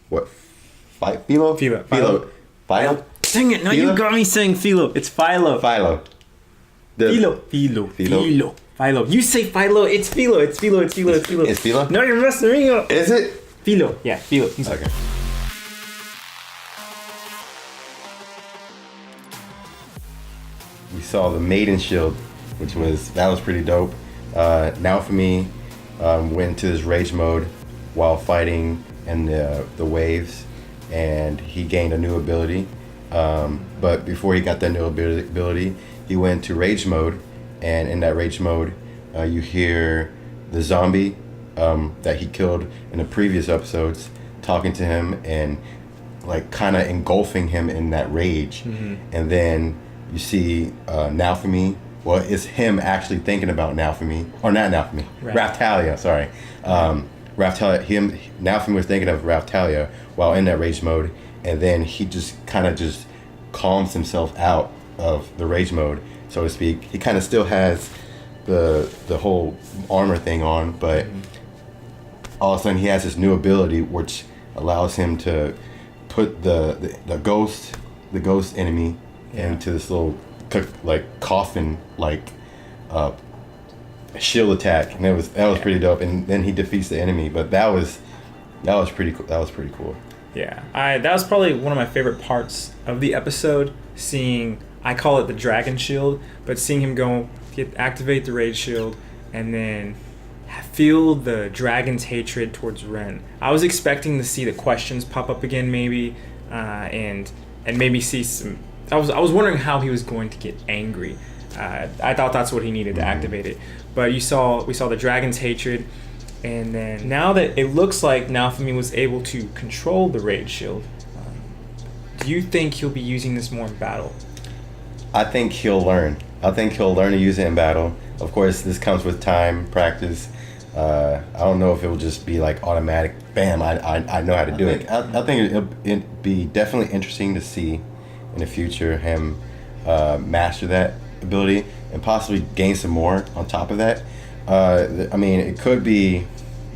What? Philo? Philo. Philo? Dang it, now you got me saying Philo. It's Philo. Philo. Philo. You say Philo, it's Philo. It's Philo. It's Philo? No, you're messing me up. Is it? Philo. Yeah, Philo. Okay. We saw the Maiden Shield, that was pretty dope. Naofumi went into his rage mode while fighting in the waves, and he gained a new ability. But before he got that new ability, he went to rage mode, and in that rage mode, you hear the zombie that he killed in the previous episodes talking to him and like kind of engulfing him in that rage. Mm-hmm. And then you see Naofumi. Well, it's him actually thinking about Naofumi, or not Naofumi, Raphtalia. Sorry, Raphtalia. Naofumi was thinking of Raphtalia while in that rage mode, and then he just calms himself out of the rage mode, so to speak. He kind of still has the whole armor thing on, but all of a sudden he has this new ability which allows him to put the ghost enemy into this little like coffin shield attack, and that was pretty dope. And then he defeats the enemy, but that was pretty cool. That was pretty cool. Yeah, that was probably one of my favorite parts of the episode. Seeing, I call it the dragon shield, but seeing him activate the rage shield, and then feel the dragon's hatred towards Ren. I was expecting to see the questions pop up again, maybe, and maybe see some. I was wondering how he was going to get angry. I thought that's what he needed to activate it. But we saw the dragon's hatred, and then now that it looks like Naofumi was able to control the rage shield, do you think he'll be using this more in battle? I think he'll learn. To use it in battle. Of course, this comes with time, practice. I don't know if it will just be like automatic. Bam! I know how to do it. I think it'd be definitely interesting to see in the future him master that ability and possibly gain some more on top of that. I mean, it could be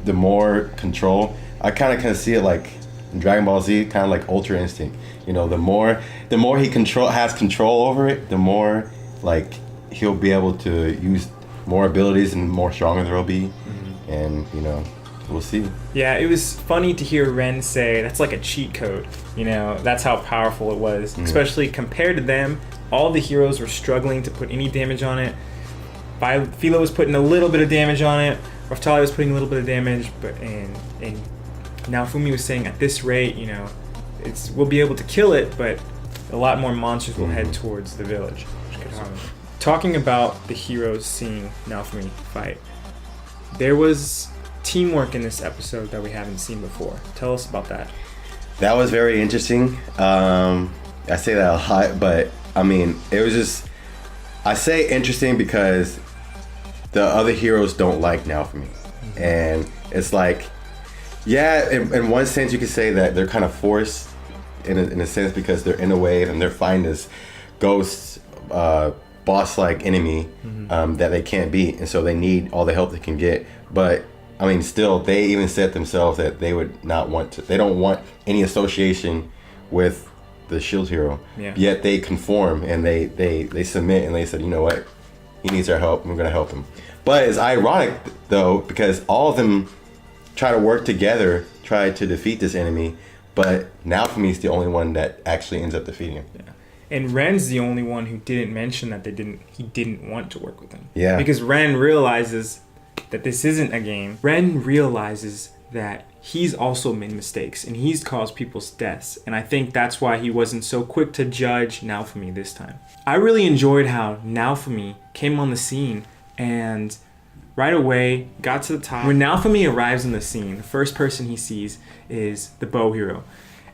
the more control. I kind of see it like in Dragon Ball Z, kind of like Ultra Instinct. You know, the more he has control over it, the more like he'll be able to use more abilities and more stronger there'll be. Mm-hmm. And you know, we'll see. Yeah, it was funny to hear Ren say that's like a cheat code. You know, that's how powerful it was. Mm-hmm. Especially compared to them, all the heroes were struggling to put any damage on it. Philo was putting a little bit of damage on it. Raphtalia was putting a little bit of damage, and Naofumi was saying at this rate, you know, we'll be able to kill it, but a lot more monsters will head towards the village. Talking about the heroes seeing Naofumi fight, there was teamwork in this episode that we haven't seen before. Tell us about that. That was very interesting. I say that a lot, but I mean, it was just, I say interesting because the other heroes don't like Naofumi. Mm-hmm. And it's like, yeah, in one sense you could say that they're kind of forced in a sense because they're in a wave and they're fighting this ghost boss-like enemy that they can't beat, and so they need all the help they can get. But I mean, still, they even said themselves that they would not want to. They don't want any association with the Shield hero. Yeah. Yet they conform and they submit, and they said, you know what, he needs our help. We're gonna help him. But it's ironic though, because all of them try to work together, try to defeat this enemy. But Naofumi is the only one that actually ends up defeating him. Yeah. And Ren's the only one who didn't mention that he didn't want to work with him. Yeah. Because Ren realizes that this isn't a game. Ren realizes that he's also made mistakes and he's caused people's deaths. And I think that's why he wasn't so quick to judge Naofumi this time. I really enjoyed how Naofumi came on the scene and right away got to the top. When Naofumi arrives on the scene, the first person he sees is the bow hero.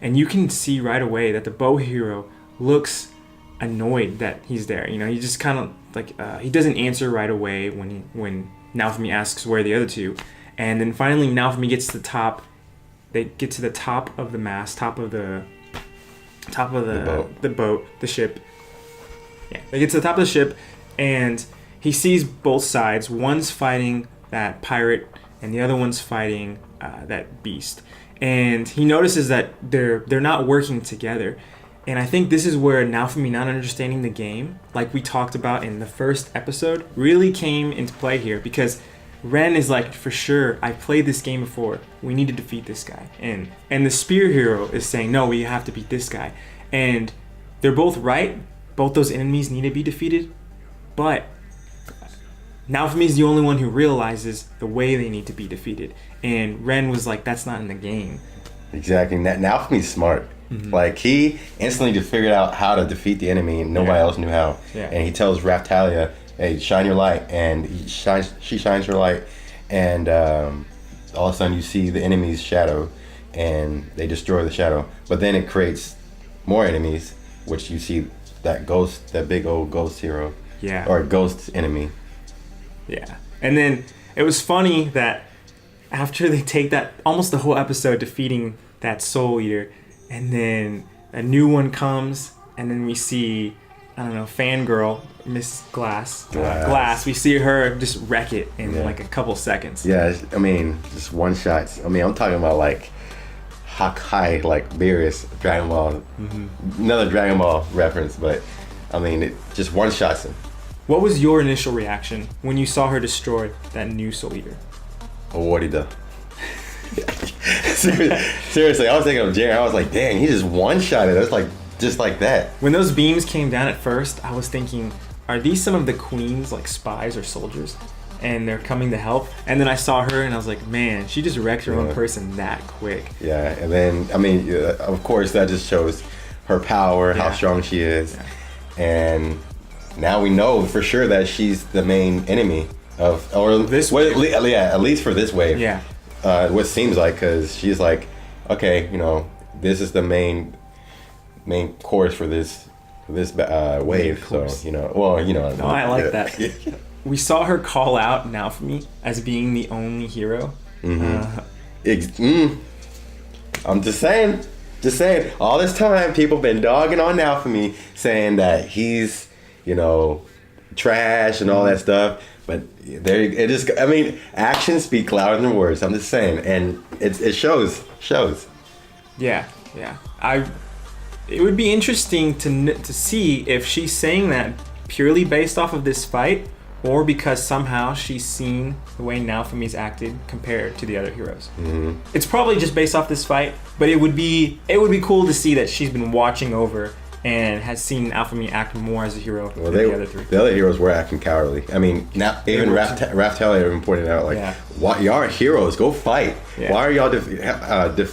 And you can see right away that the bow hero looks annoyed that he's there. You know, he just kind of like, he doesn't answer right away when Naofumi asks where are the other two. And then finally Naofumi gets to the top. They get to the top of the mast, top of the boat, the ship. Yeah, they get to the top of the ship, and he sees both sides. One's fighting that pirate, and the other one's fighting that beast. and he notices that they're not working together. And I think this is where Naofumi not understanding the game, like we talked about in the first episode, really came into play here, because Ren is like, for sure, I played this game before. We need to defeat this guy. And the spear hero is saying, no, we have to beat this guy. And they're both right. Both those enemies need to be defeated. But Naofumi is the only one who realizes the way they need to be defeated. And Ren was like, that's not in the game. Exactly. Naofumi's smart. Mm-hmm. Like, he instantly just figured out how to defeat the enemy, and nobody else knew how. Yeah. And he tells Raftalia, hey, shine your light. And she shines her light, and all of a sudden you see the enemy's shadow, and they destroy the shadow. But then it creates more enemies, which you see that ghost, that big old ghost hero. Yeah. Or ghost enemy. Yeah. And then it was funny that after they take that, almost the whole episode defeating that Soul Eater, and then a new one comes, and then we see, I don't know, Fangirl, Miss Glass. We see her just wreck it in like a couple seconds. Yeah, I mean, just one shots. I mean, I'm talking about like Hakai, like Beerus, Dragon Ball. Mm-hmm. Another Dragon Ball reference, but I mean, it just one shots him. What was your initial reaction when you saw her destroy that new Soul Eater? Oh, what he done? Seriously, I was thinking of Jerry. I was like, dang, he just one-shotted. It was like, just like that. When those beams came down at first, I was thinking, are these some of the Queen's like spies or soldiers? And they're coming to help. And then I saw her and I was like, man, she just wrecked her own person that quick. Yeah, and then, I mean, of course, that just shows her power, how strong she is. Yeah. And now we know for sure that she's the main enemy of, or this wave. At least for this wave. Yeah. What seems like, because she's like, okay, you know, this is the main course for this wave. So, you know, well, you know. No, I like that. We saw her call out Naofumi as being the only hero. Mm-hmm. I'm just saying. All this time, people been dogging on Naofumi, saying that he's, you know, trash and all that stuff. But there, it just, I mean, actions speak louder than words. I'm just saying, and it shows. Yeah. It would be interesting to see if she's saying that purely based off of this fight, or because somehow she's seen the way Naofumi's acted compared to the other heroes. Mm-hmm. It's probably just based off this fight, but it would be cool to see that she's been watching over and has seen Naofumi act more as a hero than the other three. The other heroes were acting cowardly. I mean, now even Raftalia even pointed out, like, why y'all are heroes? Go fight. Yeah. Why are y'all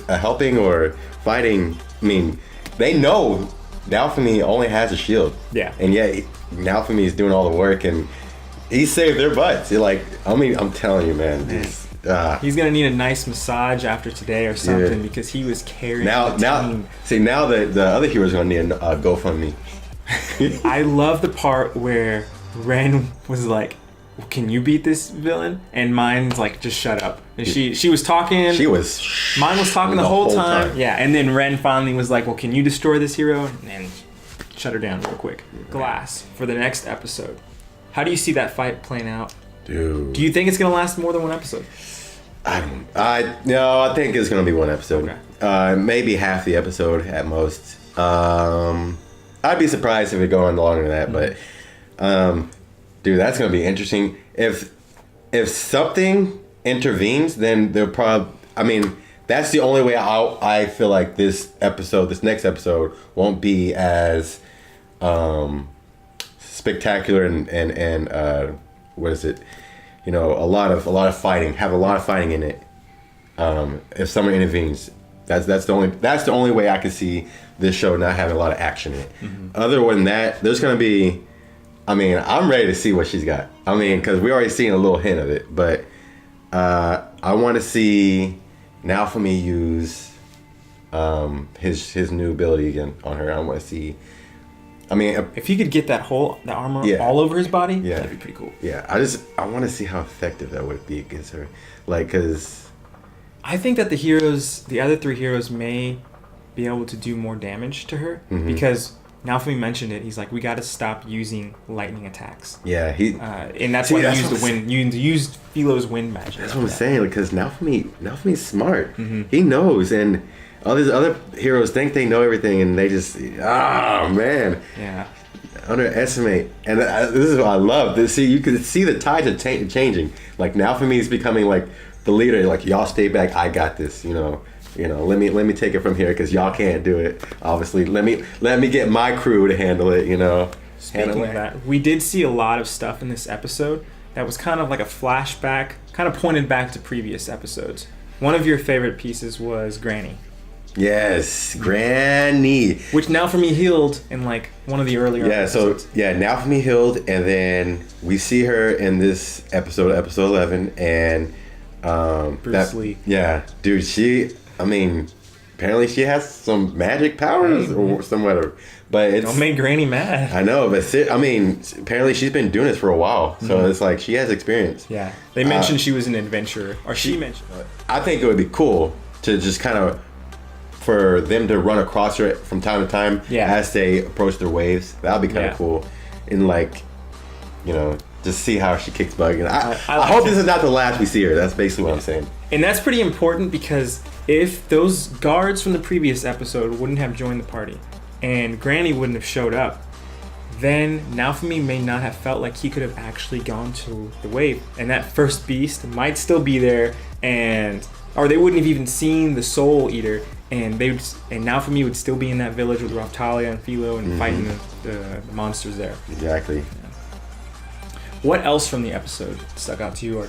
helping or fighting? I mean, they know Naofumi only has a shield. Yeah. And yet Naofumi is doing all the work, and he saved their butts. You're like, I mean, I'm telling you, man. He's gonna need a nice massage after today or something, because he was carrying the team. Now the other heroes are gonna need a GoFundMe. I love the part where Ren was like, well, "Can you beat this villain?" And mine's like, "Just shut up." And she was talking. Mine was talking the whole time. Yeah, and then Ren finally was like, "Well, can you destroy this hero?" And shut her down real quick. Glass for the next episode. How do you see that fight playing out? Dude. Do you think it's gonna last more than one episode? I think it's gonna be one episode. Okay. Maybe half the episode at most. I'd be surprised if it go on longer than that, but dude, that's gonna be interesting. If something intervenes, then they'll probably. I mean, that's the only way I feel like this next episode won't be as spectacular and what is it? You know, a lot of fighting. Have a lot of fighting in it. If someone intervenes, that's the only way I can see this show not having a lot of action in it. Mm-hmm. Other than that, there's gonna be. I mean, I'm ready to see what she's got. I mean, because we already seen a little hint of it, but I want to see Naofumi use his new ability again on her. I want to see. I mean, if he could get that armor all over his body, that'd be pretty cool. Yeah, I want to see how effective that would be against her. Like, because I think that the other three heroes may be able to do more damage to her, because Naofumi mentioned it. He's like, we got to stop using lightning attacks. Yeah, and that's why he used the wind. You used Philo's wind magic. That's what I'm saying, because Naofumi's smart. He knows, and all these other heroes think they know everything, and they just man. Yeah. Underestimate. And this is what I love. See, you can see the tides are changing. Like Naofumi is becoming like the leader. Like, y'all stay back. I got this. Let me take it from here because y'all can't do it. Obviously, let me get my crew to handle it. Speaking of that, we did see a lot of stuff in this episode that was kind of like a flashback, kind of pointed back to previous episodes. One of your favorite pieces was Granny. Yes, Granny. Which Naofumi healed in like one of the earlier episodes. Naofumi healed, and then we see her in this episode 11, and Bruce Lee. Yeah, dude, apparently she has some magic powers or some whatever. But Don't make Granny mad. I know, but apparently she's been doing this for a while, so it's like she has experience. Yeah, they mentioned she was an adventurer, or she mentioned. I think it would be cool to just kind of for them to run across her from time to time as they approach their waves. That would be kind of cool, and just see how she kicks butt. And I hope this is not the last we see her. That's basically what I'm saying. And that's pretty important because if those guards from the previous episode wouldn't have joined the party and Granny wouldn't have showed up, then Naofumi may not have felt like he could have actually gone to the wave. And that first beast might still be there, or they wouldn't have even seen the Soul Eater, and Naofumi would still be in that village with Raftalia and Philo and fighting the monsters there. Exactly. What else from the episode stuck out to you, or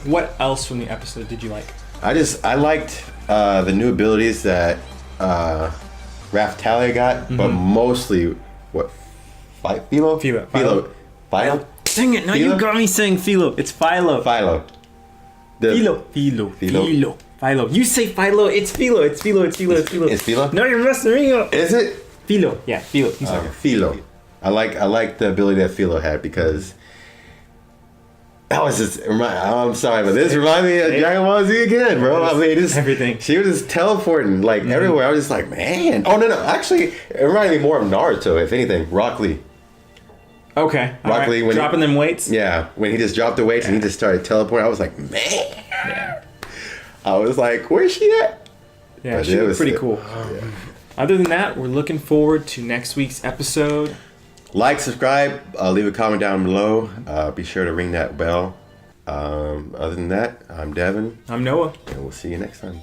what else from the episode did you like? I liked the new abilities that Raftalia got, but mostly Philo. Dang it! Now you got me saying Philo. It's Philo. Philo. Philo. You say Philo. It's Philo. It's Philo. No, you're messing me up. Is it Philo? Yeah, Philo. Philo. I like the ability that Philo had because that was just. I'm sorry, but this reminded me of Dragon Ball Z again, bro. Everything. She was just teleporting everywhere. I was just like, man. Oh no. Actually, it reminded me more of Naruto, if anything. Rock Lee. Okay. Rock Lee when dropping them weights. Yeah, when he just dropped the weights and he just started teleporting, I was like, man. Yeah. I was like, where's she at? Yeah, but she was pretty cool. Yeah. Other than that, we're looking forward to next week's episode. Like, subscribe, leave a comment down below. Be sure to ring that bell. Other than that, I'm Devin. I'm Noah. And we'll see you next time.